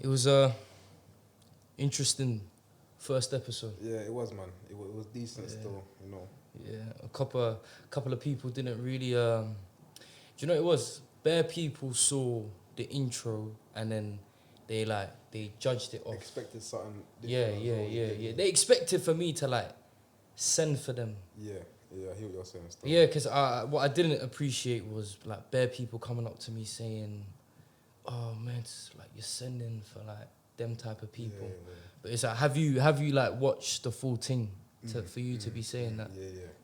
It was a interesting first episode. Yeah, it was, man. It was decent still, you know. Yeah, a couple of people didn't really. Do you know what it was? Bare people saw the intro and then they judged it off. Expected something Yeah, different. as well, you get me? They expected for me to send for them. Yeah, I hear what you're saying. Still. Yeah, because what I didn't appreciate was like bare people coming up to me saying, "Oh man, it's like you're sending for like them type of people." Yeah. But it's like, have you like watched the full thing for you to be saying that?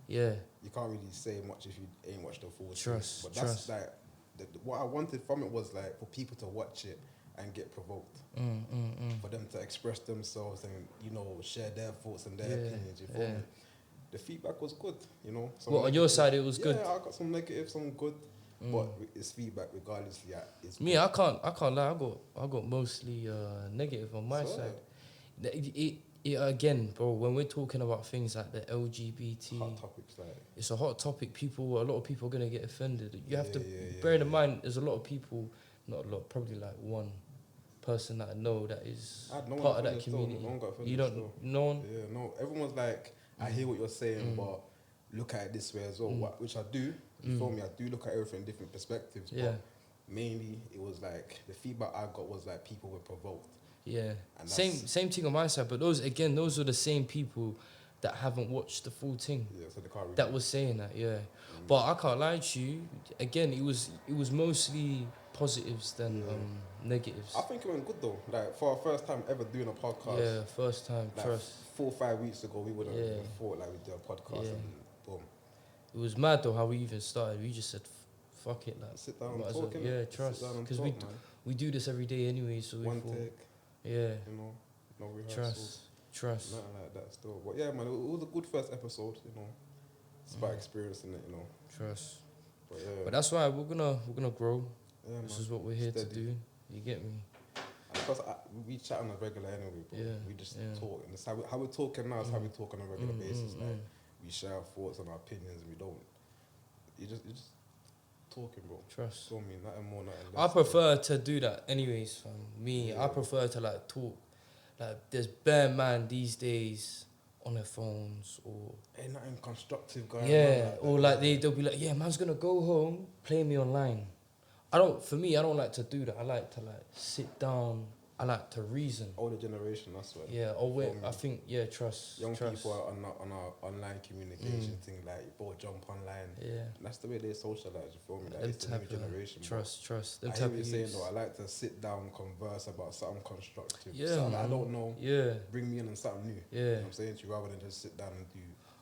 Yeah. You can't really say much if you ain't watched the full Trust, thing. But that's trust. like what I wanted from it was like for people to watch it and get provoked, for them to express themselves and share their thoughts and their opinions. You feel me? The feedback was good, you know. Well, on your side, it was good. Yeah, I got some negative, some good, but it's feedback regardless. Yeah, it's Me, good. I can't lie. I got mostly negative on my So, side. It again, bro. When we're talking about things like the LGBT, hot topics like it's a hot topic. A lot of people are gonna get offended. You have to yeah, bear in mind. There's a lot of people, not a lot, probably like one person that I know that is I had no part one of that offended still, community. no one got offended You don't, still. no one. Yeah, no. Everyone's like, I hear what you're saying, but look at it this way as well. Which I do. You feel me? I do look at everything in different perspectives. Yeah. But mainly, it was like the feedback I got was like people were provoked. Yeah, And same thing on my side. But those are the same people that haven't watched the full thing. Yeah, so they can't really. That was saying that, yeah. But I can't lie to you. Again, it was mostly positives than negatives. I think it went good though. Like for our first time ever doing a podcast. Yeah, first time, Like trust. 4 or 5 weeks ago, we would have Yeah. thought like we'd do a podcast Yeah. and boom. It was mad though how we even started. We just said, fuck it, like. Sit down might and as well- talk, innit? Yeah, Sit trust. down and Because talk, man. we do this every day anyway, so we One thought, take, yeah, you know, no rehearsals. trust. Nothing like that still. But yeah, man, it was a good first episode, you know. It's about experiencing it, you know. Trust. But yeah. But that's why we're gonna grow. Yeah, This man. is what we're here to Steady. do. You get me? Because we chat on a regular anyway, bro. Yeah, We just yeah. talk. And it's how we're talking now is how we talk on a regular basis. Like, mm. we share our thoughts and our opinions and we don't. You just talking, bro. Trust. Feel me? Nothing more, nothing I less. prefer to do that anyways, fam. Me, I prefer to like talk. Like there's bare man these days on their phones or Ain't nothing constructive going on. yeah, that, or like they'll be like, yeah, man's gonna go home, play me online. I don't like to do that. I like to like sit down. I like to reason. Older generation, that's what. Yeah, or wait, Feel me? I think yeah, trust. Young trust. people are on our online communication thing, like, bro, jump online. Yeah. And that's the way they socialize, you feel me? Like, Them it's the new type of generation. bro. trust. Them I hear type what of you're saying youths. though. I like to sit down, converse about something constructive. Yeah, something I man. don't know. Yeah. Bring me in on something new. Yeah. You know what I'm saying to you, rather than just sit down and do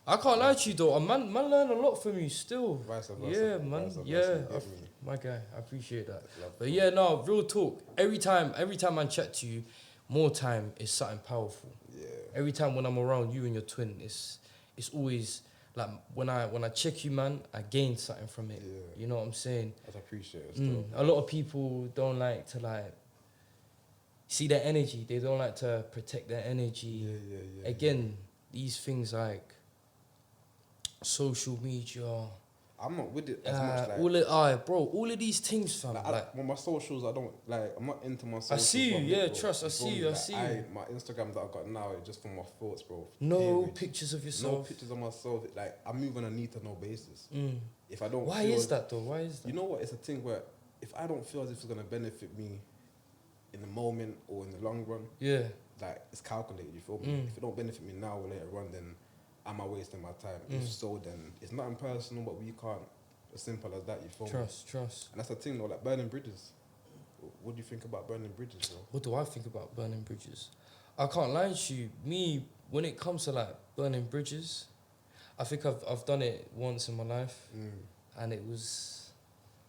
I can't lie to you though. Man learn a lot from you still. vice versa. Yeah, man. vice versa, Yeah, you get me? my guy. I appreciate that. Love But you. yeah, no, real talk. Every time I chat to you, more time is something powerful. Yeah. Every time when I'm around you and your twin, it's always like when I check you, man, I gain something from it. Yeah. You know what I'm saying? I appreciate it still. A lot of people don't like to like see their energy. They don't like to protect their energy. Yeah. Again, these things like social media. I'm not with it as much. Like, all of these things, fam. like, on my socials, I don't like. I'm not into my socials. see you, one bit, yeah, bro. trust, I You see feel you, me? I see you. My Instagram that I got now is just for my thoughts, bro. No Period. pictures of No yourself. pictures of myself. Like, I move on a need to know basis. If I don't. Why feel is that though? Why is that? You know what? It's a thing where if I don't feel as if it's gonna benefit me in the moment or in the long run, Yeah. like it's calculated. You feel me? If it don't benefit me now or later on, then am I wasting my time? If so, then it's nothing personal, but we can't. As simple as that. You feel me? Trust. And that's the thing, though. Like burning bridges. What do you think about burning bridges, bro? What do I think about burning bridges? I can't lie to you. Me, when it comes to like burning bridges, I think I've done it once in my life, and it was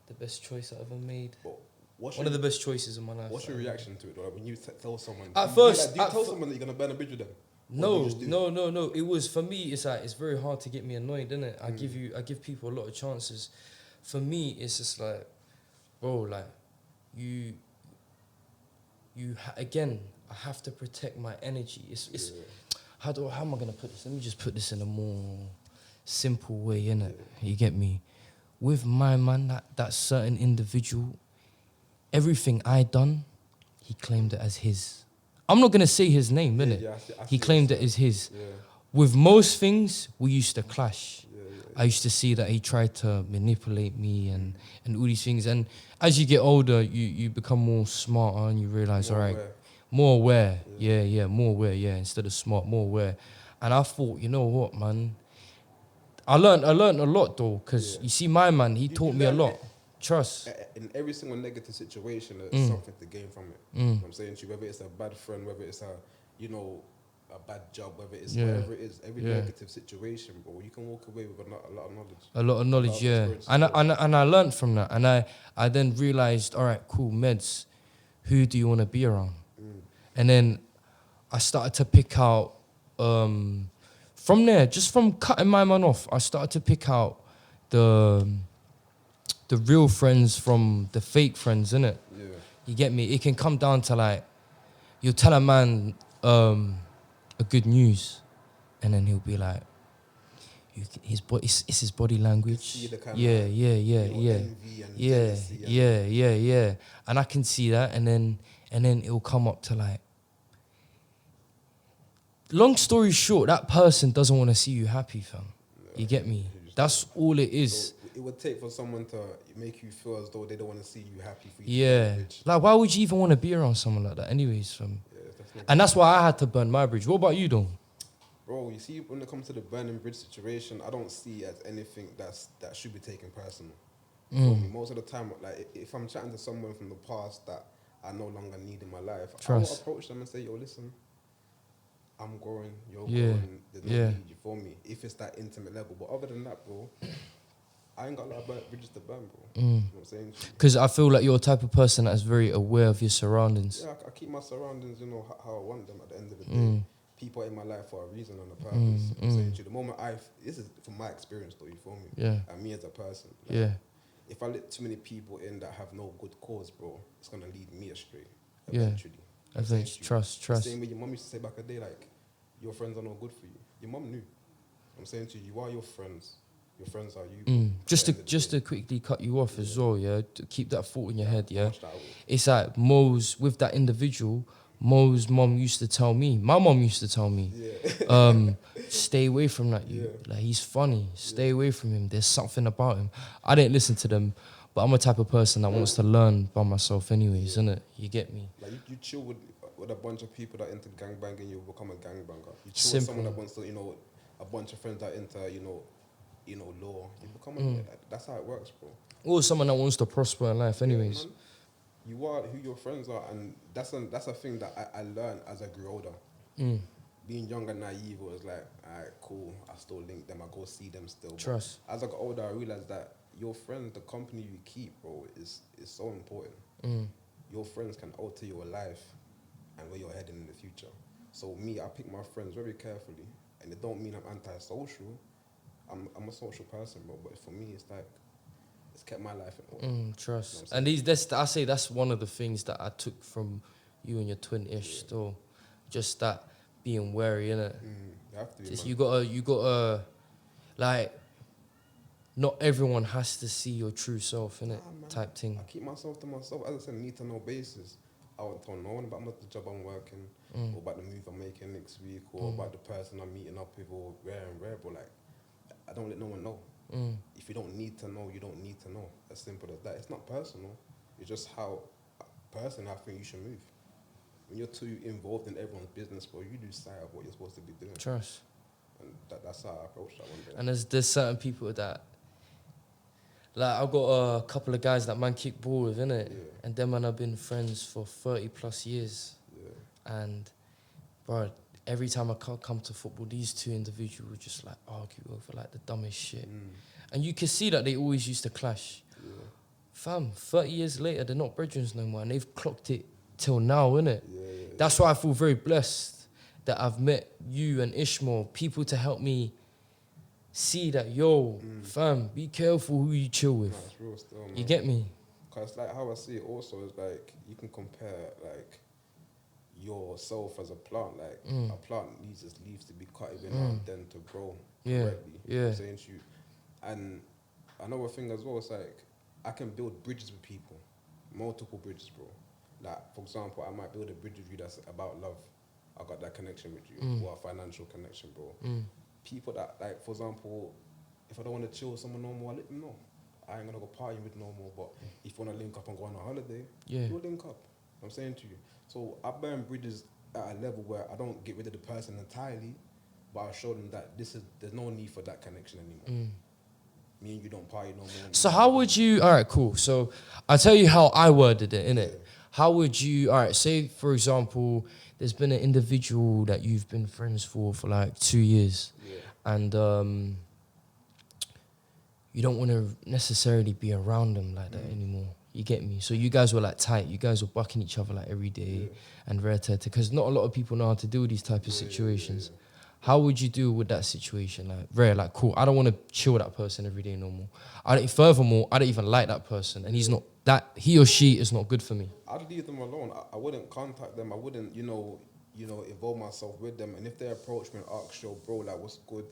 the best choice I ever made. But One of the best choices in my life. What's your reaction to it, though? Like, when you tell someone, At do first- you at tell fir- someone that you're gonna burn a bridge with them? Or do No. you just do it? It was for me. It's like it's very hard to get me annoyed, isn't it? I give people a lot of chances. For me, it's just like, bro, like again. I have to protect my energy. It's how am I gonna put this? Let me just put this in a more simple way, innit? You get me? With my man, that certain individual, everything I done, he claimed it as his. I'm not gonna say his name, innit? I He see claimed what it as his. you're saying. With most things, we used to clash. Yeah, I used to see that he tried to manipulate me and all these things. And as you get older, you become more smarter and you realize, More all right, aware. more aware. Yeah, more aware. Yeah, instead of smart, more aware. And I thought, you know what, man? I learned a lot though, because Yeah. you see, my man, he You taught me a learn lot. Trust. In every single negative situation, there's something to gain from it. You know what I'm saying to you, whether it's a bad friend, whether it's a bad job, whether it's whatever it is, every negative situation, bro, you can walk away with a lot of knowledge. A lot of knowledge, yeah. experience And as well. I learned from that. And I then realized, all right, cool, meds, who do you want to be around? And then I started to pick out, from there, just from cutting my man off, I started to pick out the real friends from the fake friends, innit? Yeah. You get me? It can come down to like, you'll tell a man a good news, and then he'll be like, it's his body language. See the kind Yeah, of, envy and jealousy and and I can see that, and then it'll come up to like. Long story short, that person doesn't want to see you happy, fam. You get me? That's all it is. So it would take for someone to make you feel as though they don't want to see you happy for you. Yeah. Like, why would you even want to be around someone like that anyways, fam? Yeah, And that's why I had to burn my bridge. What about you, though? Bro, you see, when it comes to the burning bridge situation, I don't see it as anything that should be taken personal. For me, most of the time, like if I'm chatting to someone from the past that I no longer need in my life, I will approach them and say, yo, listen, I'm growing, you're growing, there's no need you for me. If it's that intimate level. But other than that, bro, I ain't got a lot of bridges to burn, bro. You know what I'm saying? Because I feel like you're a type of person that's very aware of your surroundings. Yeah, I keep my surroundings, how I want them at the end of the day. People are in my life for a reason and a purpose. You know what I'm saying? To you, the moment this is from my experience though, you feel me? Yeah. And me as a person. Like, if I let too many people in that have no good cause, bro, it's gonna lead me astray. Eventually. Trust. The same way your mum used to say back a day, like, your friends are no good for you. Your mum knew. I'm saying to you, you are your friends. Your friends are you. Just to quickly cut you off as well, yeah. To keep that thought in your head, yeah. It's like Mo's with that individual. Mo's mom used to tell me. My mom used to tell me, stay away from that. Like, he's funny. Stay away from him. There's something about him. I didn't listen to them, but I'm a type of person that wants to learn by myself, anyways, innit? You get me? Like you chill with a bunch of people that are into gangbanging, you become a gangbanger. You chill with someone that wants to, a bunch of friends that are into, law. You become that's how it works, bro. Or someone that wants to prosper in life, anyways. Yeah, you are who your friends are, and that's a thing that I learned as I grew older. Being young and naive, it was like, alright, cool, I still link them, I go see them still. Trust. But as I got older, I realized that your friends, the company you keep, bro, is so important. Your friends can alter your life and where you're heading in the future. So me, I pick my friends very carefully, and it don't mean I'm anti-social. I'm a social person, bro, but for me, it's like, it's kept my life in order. Trust. And I say that's one of the things that I took from you and your twin-ish still. Just that being wary, innit? You have to be, just you gotta, like, not everyone has to see your true self, innit? Type thing. I keep myself to myself. As I said, need to know basis. I won't tell no one about the job I'm working, or about the move I'm making next week, or about the person I'm meeting up with, or where and where, but like, I don't let no one know. If you don't need to know, you don't need to know. As simple as that. It's not personal. It's just how I think you should move. When you're too involved in everyone's business, bro, you lose sight of what you're supposed to be doing. Trust. And that's how I approach that one day. And there's certain people that, like, I've got a couple of guys that man kick ball with, innit? Yeah. And them man have been friends for 30 plus years. Yeah. And, bro, every time I come to football, these two individuals just like argue over like the dumbest shit. And you can see that they always used to clash. Yeah. Fam, 30 years later, they're not brethren no more, and they've clocked it till now, innit? Yeah. That's why I feel very blessed that I've met you and Ishmael, people to help me see that, fam, be careful who you chill with. Nah, it's real still, man. You get me? Because like how I see it also is like, you can compare like yourself as a plant. Like a plant needs its leaves to be cut every now and then to grow correctly. You know what I'm saying to you? And another thing as well is like, I can build bridges with people, multiple bridges, bro. Like, for example, I might build a bridge with you that's about love. I got that connection with you, or a financial connection, bro. People that, like, for example, if I don't want to chill with someone no more, I let them know. I ain't gonna go partying with no more, but if you want to link up and go on a holiday, we'll link up. I'm saying to you. So I burn bridges at a level where I don't get rid of the person entirely, but I show them that there's no need for that connection anymore. Me and you don't party no more. So how would you, all right, cool. So I'll tell you how I worded it, innit? How would you, all right, say, for example, there's been an individual that you've been friends for like 2 years, and you don't want to necessarily be around them like that anymore. You get me? So you guys were like tight. You guys were bucking each other like every day and rare because not a lot of people know how to deal with these type of situations. How would you deal with that situation? Like, rare, like, cool. I don't want to chill with that person every day no more. Furthermore, I don't even like that person, and he or she is not good for me. I'd leave them alone. I wouldn't contact them. I wouldn't, involve myself with them. And if they approach me and ask, yo, bro, like, what's good?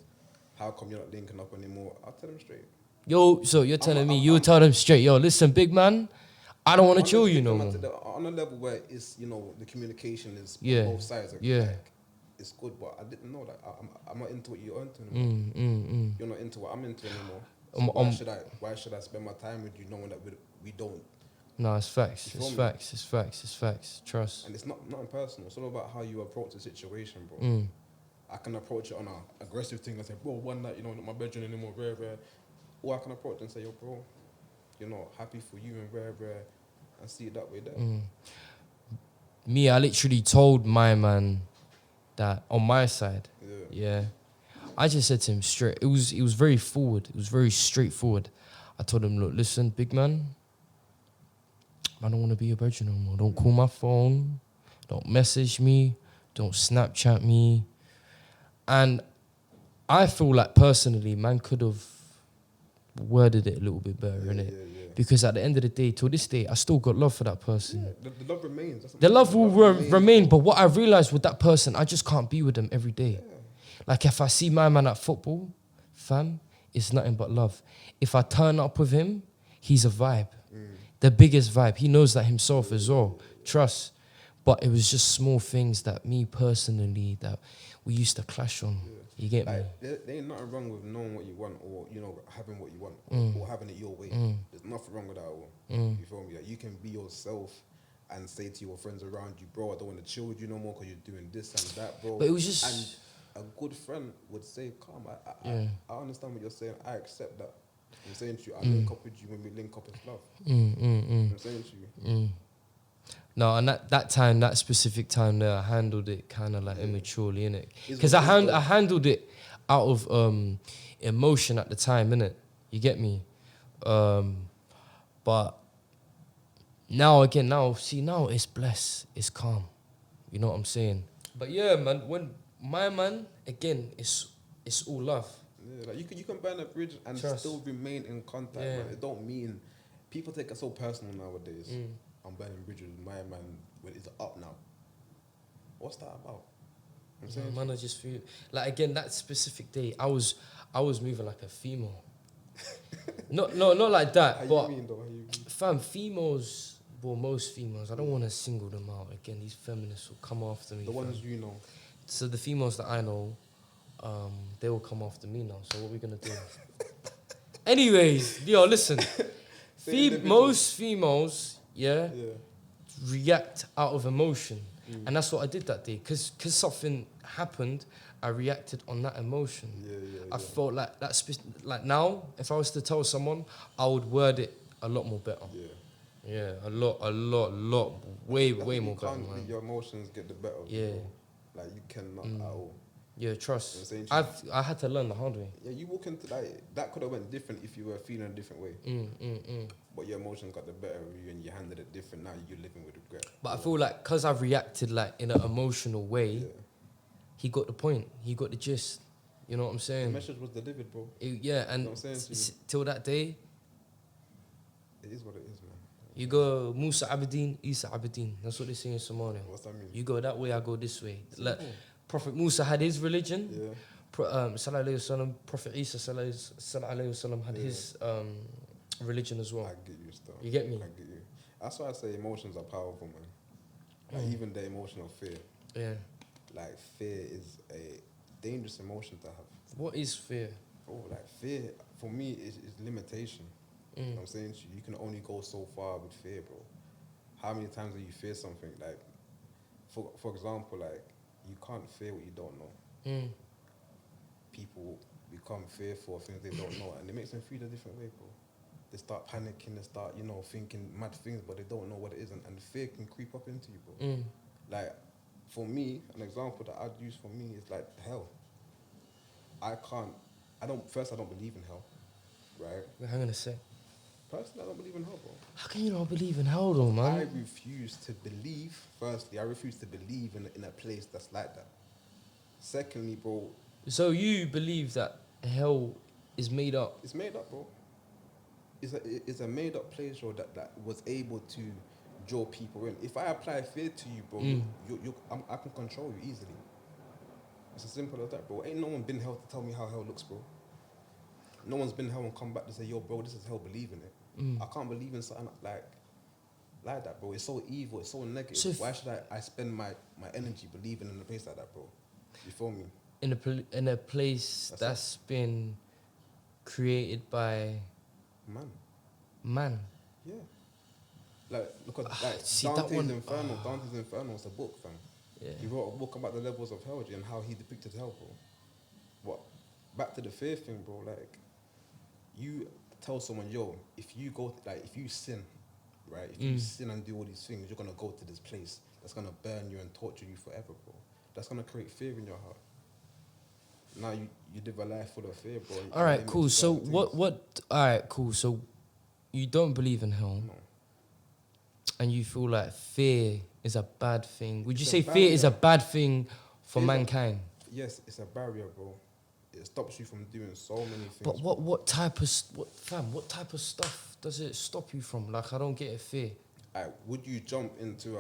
How come you're not linking up anymore? I'll tell them straight. Yo, so you're telling me you would tell them straight, yo, listen, big man, I don't want to chill you no more. On a level where it's, the communication is on both sides. Like, it's good, but I didn't know that. I'm not into what you're into anymore. You're not into what I'm into anymore. So why should I spend my time with you knowing that we don't? No, it's facts. It's facts. Trust. And it's not personal. It's all about how you approach the situation, bro. I can approach it on an aggressive thing and say, bro, one night, not my bedroom anymore, rare. Or I can approach it and say, yo, bro, happy for you and rare, and see it that way there. Me, I literally told my man that on my side, I just said to him straight. It was very forward. It was very straightforward. I told him, look, listen, big man, I don't want to be your virgin no more. Don't call my phone. Don't message me. Don't Snapchat me. And I feel like personally, man could have worded it a little bit better, innit? Because at the end of the day, till this day, I still got love for that person. Yeah, the love remains. The love will remain, but what I realised with that person, I just can't be with them every day. Yeah. Like, if I see my man at football, fam, it's nothing but love. If I turn up with him, he's a vibe. The biggest vibe. He knows that himself as well. Trust. But it was just small things that me personally, that we used to clash on. You get me? There ain't nothing wrong with knowing what you want, or having what you want, or having it your way. There's nothing wrong with that at all. You feel me? Like, you can be yourself and say to your friends around you, bro, I don't want to chill with you no more because you're doing this and that, bro. But it was just, and a good friend would say, "Calm, I understand what you're saying. I accept that. I'm saying to you, I link up with you when we link up as love. I'm saying to you." No, and that time, that specific time there, I handled it kind of like immaturely, innit? Because I handled it out of emotion at the time, innit? You get me? But now it's blessed, it's calm. You know what I'm saying? But yeah, man, when my man, again, it's all love. Yeah, like you can burn a bridge and still remain in contact. Yeah. It don't mean, people take it so personal nowadays. I'm burning bridges with my man when it's up now. What's that about? I'm saying, man, I just feel like, again, that specific day, I was moving like a female. not like that. How but you mean though? Fam, females, well, most females, I don't want to single them out. Again, these feminists will come after me. The ones you know. So the females that I know, they will come after me now. So what are we gonna do? Anyways, yo, listen. Most females, react out of emotion, and that's what I did that day. Cause something happened, I reacted on that emotion. I felt like like now, if I was to tell someone, I would word it a lot more better. A lot, way more better. Man. Your emotions get the better of you. Like, you cannot at all. Yeah, trust. I had to learn the hard way. Yeah, you walk into that could have went different if you were feeling a different way. But your emotions got the better of you and you handled it different. Now you're living with regret. But I feel like because I've reacted like in an emotional way, he got the point. He got the gist. You know what I'm saying? The message was delivered, bro. And you know till that day, it is what it is, man. You go Musa Abedin, Isa Abedin. That's what they say in Somalia. What's that mean? You go that way, I go this way. Like, Prophet Musa had his religion. Sallallahu Alaihi Wasallam. Prophet Isa Sallallahu Alaihi Wasallam had his religion as well. I get you still. You get me? I get you. That's why I say emotions are powerful, man. Like even the emotional fear. Yeah. Like fear is a dangerous emotion to have. What is fear? Bro, like fear for me is limitation. You know what I'm saying? You can only go so far with fear, bro. How many times do you fear something? Like, for example, like, you can't fear what you don't know. People become fearful of things they don't know, and it makes them feel a different way, bro. They start panicking, they start, thinking mad things, but they don't know what it is, and fear can creep up into you, bro. Like, for me, an example that I'd use for me is like hell. I don't believe in hell, right? Wait, hang on a sec. Personally, I don't believe in hell, bro. How can you not believe in hell, though, man? I refuse to believe, firstly, in a place that's like that. Secondly, bro. So you believe that hell is made up? It's made up, bro. It's a made up place, bro, that was able to draw people in. If I apply fear to you, bro, I can control you easily. It's as simple as that, bro. Ain't no one been hell to tell me how hell looks, bro. No one's been hell and come back to say, yo, bro, this is hell, believe in it. I can't believe in something like that, bro. It's so evil, it's so negative. So why should I spend my energy believing in a place like that, bro? You feel me? In a place that's been created by man. Yeah. Like, look at see, Dante's Inferno. Dante's Inferno is a book, fam. Yeah. He wrote a book about the levels of hell and how he depicted hell, bro. What? Back to the fear thing, bro. Like, you tell someone, yo, if you sin, right? If you sin and do all these things, you're gonna go to this place that's gonna burn you and torture you forever, bro. That's gonna create fear in your heart. Now you live a life full of fear, bro. All right, cool. So what? All right, cool. So you don't believe in hell, no. And you feel like fear is a bad thing. Would you say fear is a bad thing for mankind? Yes, it's a barrier, bro. It stops you from doing so many things. But what type of stuff does it stop you from? Like, I don't get it. Fear. Would you jump into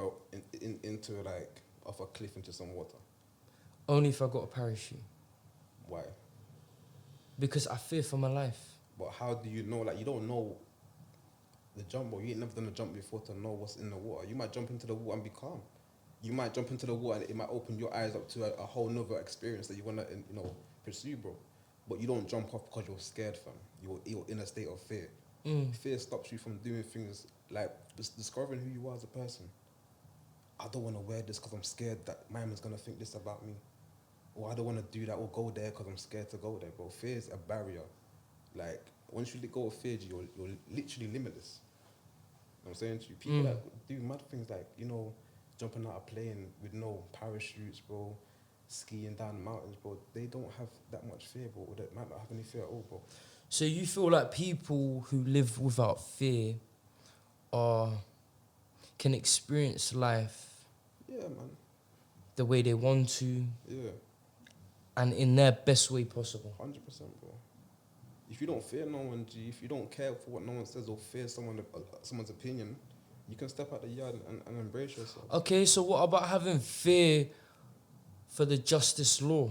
off a cliff into some water? Only if I got a parachute. Why? Because I fear for my life. But how do you know? Like, you don't know the jump, or you ain't never done a jump before to know what's in the water. You might jump into the water and be calm. You might jump into the water and it might open your eyes up to a whole nother experience that you wanna pursue, bro. But you don't jump off because you're scared, fam. You're in a state of fear. Fear stops you from doing things like discovering who you are as a person. I don't want to wear this because I'm scared that my man's gonna think this about me. Or I don't want to do that or go there because I'm scared to go there, bro. Fear is a barrier. Like, once you let go of fear, you're literally limitless. You know what I'm saying to you? People that do mad things like, jumping out of a plane with no parachutes, bro, skiing down the mountains, bro, they don't have that much fear, bro, or they might not have any fear at all, bro. So you feel like people who live without fear can experience life the way they want to, and in their best way possible. 100%, bro. If you don't fear no one, G, if you don't care for what no one says or fear someone's opinion, you can step out the yard and embrace yourself. Okay, so what about having fear for the justice law?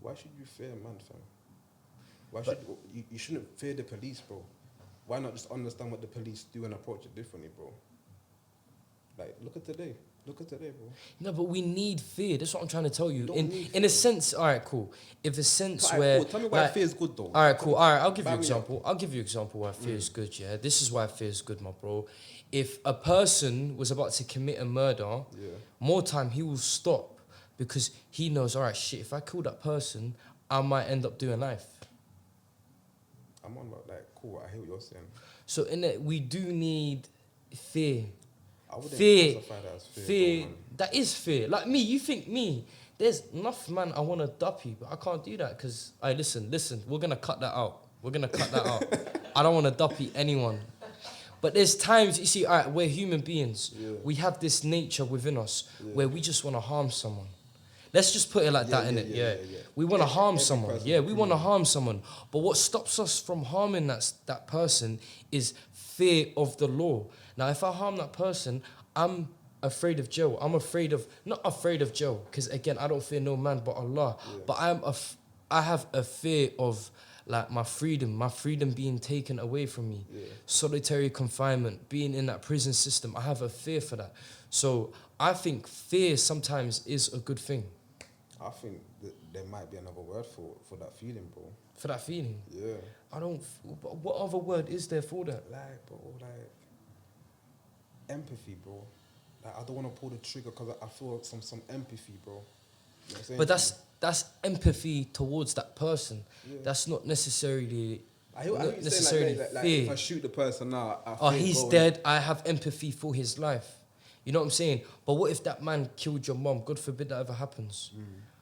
Why should you fear man, fam? You shouldn't fear the police, bro. Why not just understand what the police do and approach it differently, bro? Like, look at today, bro. No, but we need fear. That's what I'm trying to tell you. In a sense, all right, cool. If a sense where... Cool. Tell me why fear is good, though. All right, cool. All right, I'll give you an example. I'll give you an example why fear is good, yeah? This is why fear is good, my bro. If a person was about to commit a murder, more time he will stop because he knows, all right, shit, if I kill that person, I might end up doing life. I'm on about, like, cool, I hear what you're saying. So in it, we do need fear. I wouldn't classify that as fear. That is fear. Like me, you think me, there's enough, man, I want to duppy, but I can't do that because, listen, we're going to cut that out. I don't want to duppy anyone. But there's times, you see, all right, we're human beings. Yeah. We have this nature within us where we just want to harm someone. Let's just put it like that, innit? Yeah. We want to harm someone. Yeah, we want to harm someone. But what stops us from harming that person is fear of the law. Now, if I harm that person, I'm afraid of jail. Not afraid of jail, because again, I don't fear no man but Allah. Yeah. But I have a fear of like my freedom being taken away from me. Yeah. Solitary confinement, being in that prison system. I have a fear for that. So I think fear sometimes is a good thing. I think that there might be another word for that feeling, bro. For that feeling. Yeah. What other word is there for that? Like, bro, like empathy, bro. Like, I don't want to pull the trigger because I feel some empathy, bro. You know what I'm saying But to that's empathy towards that person. you? Yeah. That's not necessarily I hear not you saying necessarily like fear. if I shoot the person now, I Oh, feel he's going. dead. I have empathy for his life. You know what I'm saying? But what if that man killed your mom? God forbid that ever happens.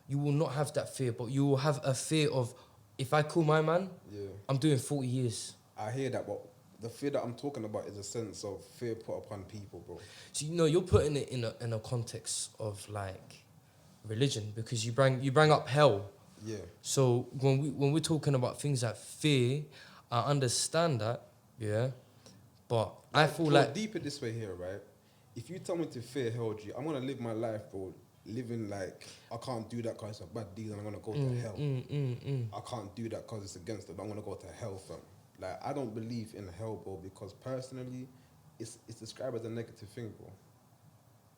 You will not have that fear, but you will have a fear of, if I kill my man, Yeah. I'm doing 40 years. I hear that, but the fear that I'm talking about is a sense of fear put upon people, bro. So you're putting it in a context of like religion, because you bring up hell. Yeah. So when we're talking about things like fear, I understand that, yeah. But I feel bro, like deep it this way here, right? If you tell me to fear hell, G, I'm gonna live my life, bro, living like I can't do that because it's a bad deed and I'm gonna go to hell. I can't do that because it's against it. I'm gonna go to hell, fam. Like, I don't believe in hell, bro, because personally, it's described as a negative thing, bro.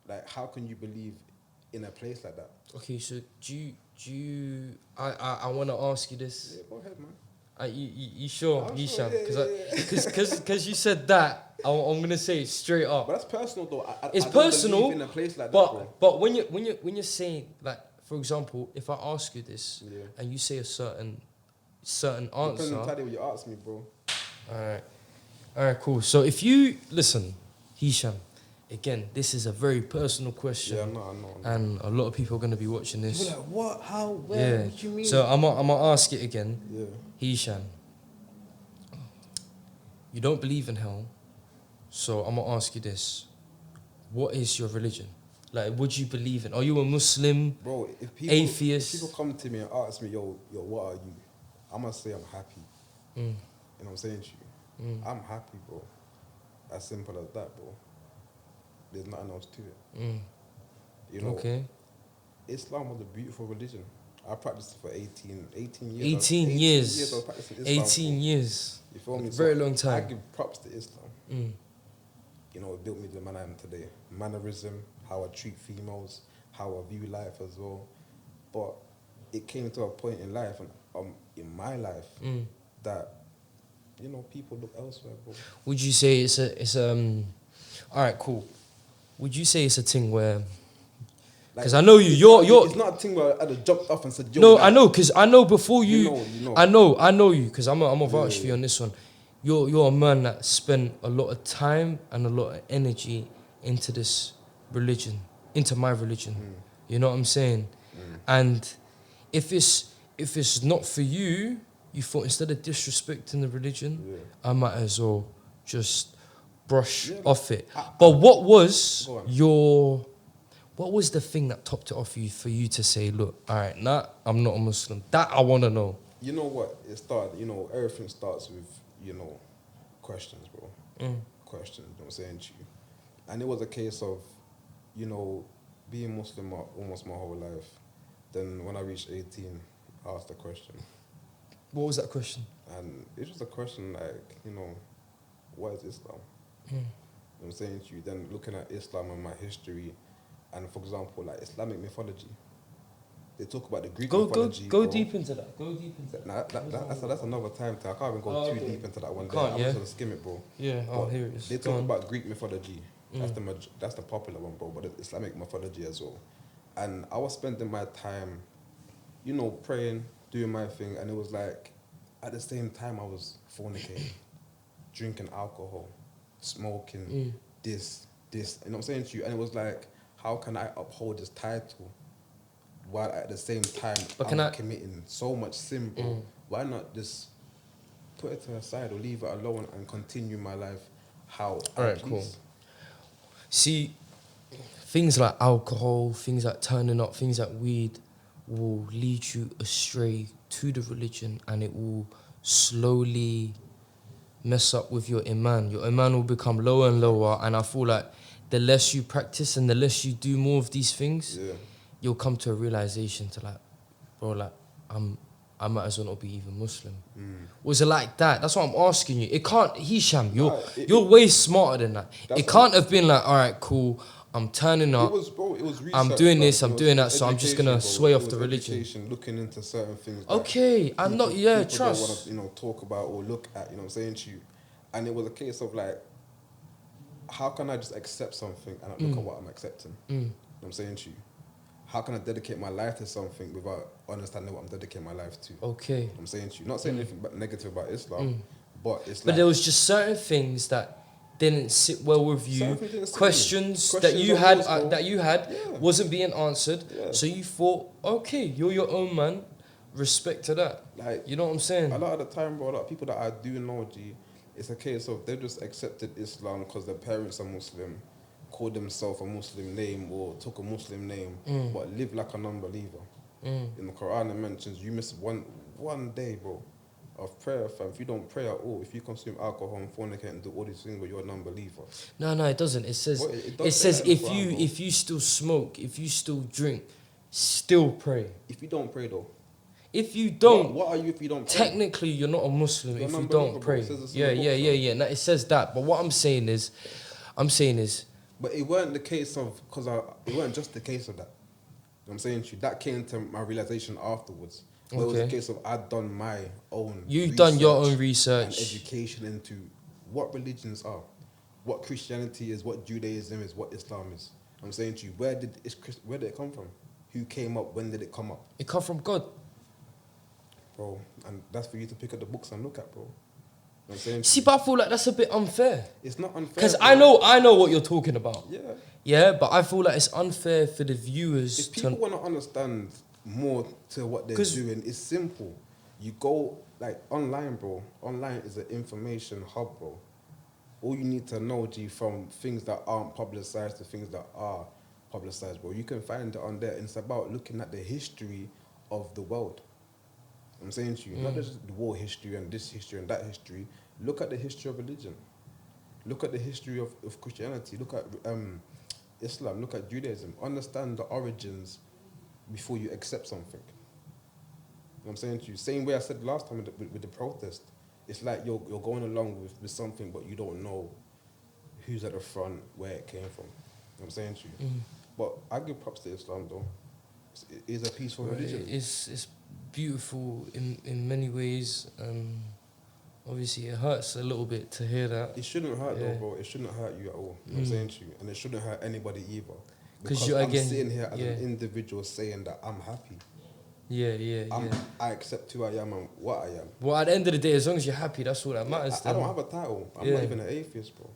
Like, how can you believe in a place like that? okay, so do you I want to ask you this. Yeah, go ahead, man. You sure, I'm Hisham? sure, yeah. Because you said that, I'm gonna say it straight up. But that's personal, though. It's I don't personal, believe in a place like that, bro. but when you're saying, like, for example, if I ask you this, Yeah. and you say a certain Depends answer, entirely what you ask me, bro. all right, cool. So if you listen, Hisham, again, this is a very personal question, Yeah, I know. and a lot of people are gonna be watching this. People are like, what? How? Where? Yeah. What you mean? So I'm gonna ask it again, Yeah. Hisham. You don't believe in hell, so I'm gonna ask you this: what is your religion? Like, what do you believe in? Are you a Muslim? Bro, if people, Atheist? if people come to me and ask me, yo, what are you? I'm gonna say I'm happy. Mm. You know what I'm saying to you? I'm happy, bro. As simple as that, bro. There's nothing else to it. You know, Okay. Islam was a beautiful religion. I practiced it for 18 years. 18 years. I was practicing Islam. 18 bro. years. You feel me? Very So long time. I give props to Islam. You know, it built me to the man I am today. Mannerism, how I treat females, how I view life as well. But it came to a point in life, and in my life, that, you know, people look elsewhere, bro. Would you say it's all right, cool. Would you say it's a thing where? Because I know you're. It's not a thing where I just jumped off and said, yo. No, like, I know, because I know before you. You know. I know you, because I'm a vouch for you on this one. You're a man that spent a lot of time and a lot of energy into this religion, into my religion. You know what I'm saying? And if it's not for you, you thought instead of disrespecting the religion, I might as well just brush off it. But what was the thing that topped it off for you to say, look, all right, nah, I'm not a Muslim? That I want to know. You know what? It started, you know, everything starts with, you know, questions, bro. Questions, you know what I'm saying to you. And it was a case of, you know, being Muslim almost my whole life. Then when I reached 18, I asked a question. What was that question? And it was a question like, you know, what is Islam? You know what I'm saying to you? Then looking at Islam and my history, and for example, like Islamic mythology. They talk about the Greek mythology. Go deep into that. Go deep into that. Nah, that's another time. I can't even go too deep into that one. Can't, I'm just gonna skim it, bro. Yeah, here it is. They talk about Greek mythology. That's the popular one, bro. But it's Islamic mythology as well. And I was spending my time, you know, praying, doing my thing, and it was like, at the same time, I was fornicating, drinking alcohol, smoking, this. You know what I'm saying to you? And it was like, how can I uphold this title while at the same time I'm committing so much sin, bro? Why not just put it to the side or leave it alone and continue my life how I Alright, please? cool. See, things like alcohol, things like turning up, things like weed will lead you astray to the religion, and it will slowly mess up with your iman. Your iman will become lower and lower, and I feel like the less you practice and the less you do more of these things, you'll come to a realization to like, bro, like, I might as well not be even Muslim. Was it like that? That's what I'm asking you. It can't, Hisham, you're way smarter than that. It can't have been like, all right, cool, I'm turning It up. was, bro. It was research. I'm doing bro. this, I'm It was doing that, so I'm just education, gonna bro. sway It off was the religion. education, looking into certain things. That Okay, I'm not. Yeah, people don't want trust. to, talk about or look at. You know what I'm saying to you, and it was a case of like, how can I just accept something and not look at what I'm accepting? You know what I'm saying to you. How can I dedicate my life to something without understanding what I'm dedicating my life to? Okay. You know what I'm saying to you. Not saying anything negative about Islam, but it's But like there was just certain things that didn't sit well with you. Certain things didn't sit with me. Questions that Questions you on had yours, bro. Yeah. wasn't being answered. Yeah. So you thought, okay, you're your own man. Respect to that. Like, You know what I'm saying? a lot of the time, bro, a lot of people that I do know, G, it's a case of they just accepted Islam because their parents are Muslim, called themselves a Muslim name or took a Muslim name, but live like a non-believer. In the Quran, it mentions you miss one day, bro, of prayer, fam. If you don't pray at all, if you consume alcohol and fornicate and do all these things, but you're a non-believer. No, it doesn't. It says Well, it does it say says that in the if Quran, bro. you still smoke, if you still drink, still pray. If you don't pray, though, If you don't, what are you if you don't pray? technically you're not a Muslim You're if you non-believer, don't bro. pray. It says this in Yeah, the book, fam. No, it says that. But what I'm saying is, But it weren't the case of, it weren't just the case of that. You know what I'm saying to you, that came to my realization afterwards. Where It was a Okay. case of I'd done my own you've done your own and research. education into what religions are, what Christianity is, what Judaism is, what Islam is. I'm saying to you, where did it come from? Who came up? When did it come up? It come from God. Bro, and that's for you to pick up the books and look at, bro. You know what I'm saying? See, but I feel like that's a bit unfair. It's not unfair. Because bro. I know what you're talking about. Yeah. Yeah, but I feel like it's unfair for the viewers If people want to understand more to what they're 'Cause- doing, it's simple. You go like online, bro. Online is an information hub, bro. All you need to know, G, from things that aren't publicized to things that are publicized, bro. You can find it on there. And it's about looking at the history of the world. I'm saying to you, not just the war history and this history and that history. Look at the history of religion. Look at the history of Christianity. Look at Islam. Look at Judaism. Understand the origins before you accept something. You know what I'm saying to you? Same way I said last time with the protest. It's like you're going along with something, but you don't know who's at the front, where it came from. You know what I'm saying to you? But I give props to Islam, though. It is a peaceful religion. It's beautiful in many ways. Obviously, it hurts a little bit to hear that. It shouldn't hurt, Yeah. though, bro. It shouldn't hurt you at all. You know what I'm saying to you? And it shouldn't hurt anybody either. 'Cause Because you're I'm again- sitting here as yeah. an individual saying that I'm happy. Yeah. I accept who I am and what I am. Well, at the end of the day, as long as you're happy, that's all that matters. I don't have a title. I'm Yeah. not even an atheist, bro.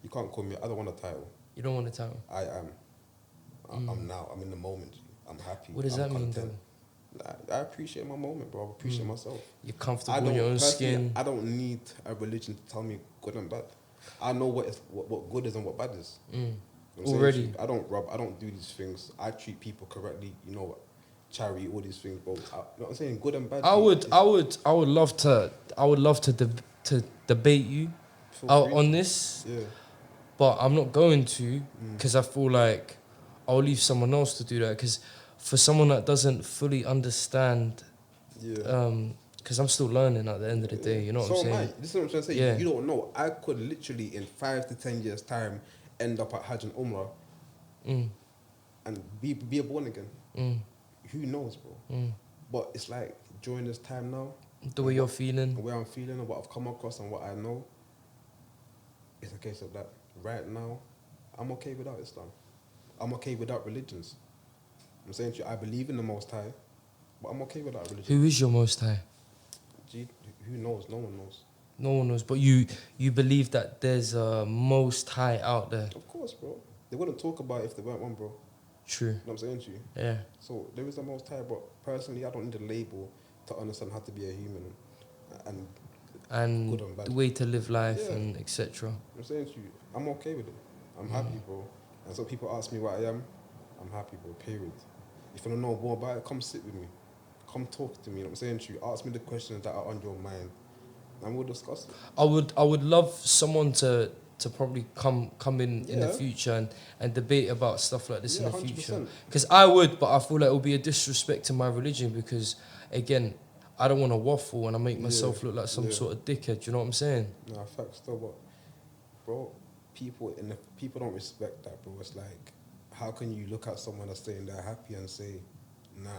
You can't call me. I don't want a title. You don't want to tell. I am. I'm now. I'm in the moment. I'm happy. What does I'm that mean, content. I appreciate my moment, bro. I appreciate myself. You're I comfortable don't in your own personally, skin. I don't need a religion to tell me good and bad. I know what good is and what bad is. You know what I'm saying? Already. I don't rob. I don't do these things. I treat people correctly. You know, charity, all these things, bro. You know what I'm saying? Good and bad. I would love to debate you Feel out free. on this, Yeah. but I'm not going to because I feel like I'll leave someone else to do that. Because for someone that doesn't fully understand, Yeah. because I'm still learning at the end of the day. You know what I'm saying? This is what I'm trying to say. Yeah. You don't know. I could literally in 5 to 10 years time end up at Hajj and Umrah and be a born again. Who knows, bro? But it's like during this time now, The way you're feeling. the way I'm feeling and what I've come across and what I know, it's a case of that. Right now, I'm okay without Islam. I'm okay without religions. I'm saying to you, I believe in the Most High, but I'm okay without religion. Who is your Most High? Gee, who knows? No one knows. No one knows, but you believe that there's a Most High out there. Of course, bro. They wouldn't talk about it if there weren't one, bro. True. You know what I'm saying to you? Yeah. So there is the Most High, but personally, I don't need a label to understand how to be a human and And good and bad. the way to live life Yeah. and etc. I'm saying to you, I'm okay with it. I'm happy, bro. And so people ask me what I am, I'm happy, bro, period. If you want to know more about it, come sit with me. Come talk to me, you know what I'm saying to you. Ask me the questions that are on your mind, and we'll discuss it. I would love someone to probably come in the Yeah. future and debate about stuff like this Yeah, in the future. 100%. Because I would, but I feel like it would be a disrespect to my religion because, again, I don't want to waffle and I make myself look like some Yeah. sort of dickhead. You know what I'm saying? Nah, facts, still, but, bro, people don't respect that, bro. It's like, how can you look at someone that's saying they're happy and say, nah,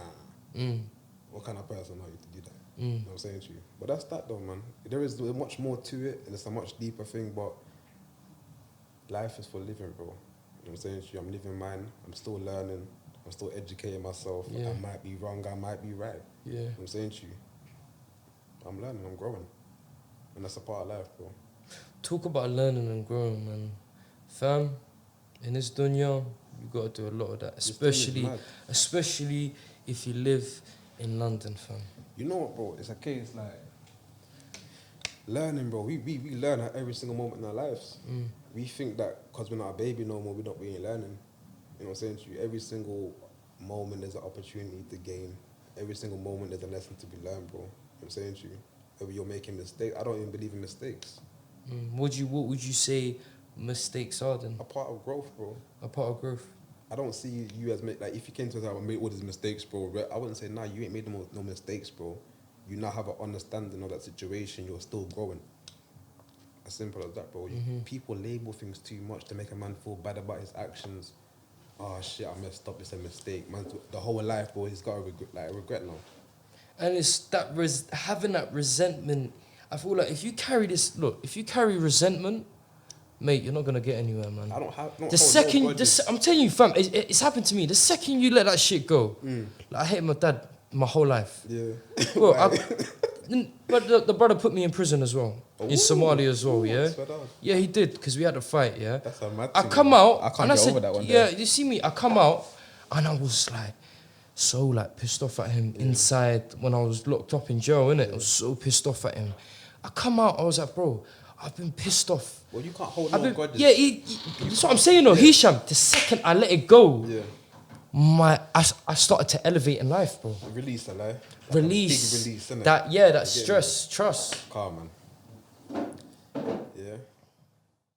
what kind of person are you to do that? You know what I'm saying to you? But that's that though, man. There is much more to it, and it's a much deeper thing, but life is for living, bro. You know what I'm saying to you? I'm living mine. I'm still learning. I'm still educating myself. Yeah. I might be wrong. I might be right. Yeah. You know what I'm saying to you? I'm learning. I'm growing. And that's a part of life, bro. Talk about learning and growing, man. Fam, in this dunya, you got to do a lot of that. Especially if you live in London, fam. You know what, bro? It's a case like learning, bro. We learn at every single moment in our lives. We think that because we're not a baby no more, we ain't learning. You know what I'm saying to you? Every single moment there's an opportunity to gain. Every single moment there's a lesson to be learned, bro. You know what I'm saying to you? Whether you're making mistakes, I don't even believe in mistakes. What would you say mistakes are then? A part of growth, bro. A part of growth. I don't see you as like if you came to us and made all these mistakes, bro. I wouldn't say, nah, you ain't made no mistakes, bro. You now have an understanding of that situation. You're still growing. As simple as that, bro. People label things too much to make a man feel bad about his actions. Oh shit, I messed up. It's a mistake, man. The whole life, bro. He's got a regret now. And it's that having that resentment. I feel like if you carry resentment, mate, you're not gonna get anywhere, man. I'm telling you, fam, it's happened to me. The second you let that shit go, like, I hated my dad my whole life. Yeah. Bro, but the brother put me in prison as well, in Somalia as well. Yeah. Yeah, he did because we had a fight. Yeah. That's a mad I thing, come man. out. I can't and get I said, over that one. Yeah, you see me. I come out, and I was like, so like pissed off at him inside when I was locked up in jail, innit? I was so pissed off at him. I come out, I was like, bro, I've been pissed off. Well, you can't hold no grudges. Yeah, that's what I'm saying, though. Hisham, the second I let it go, I started to elevate in life, bro. Release, alive. Release. Big release, innit? That stress, trust. Calm, man. Yeah.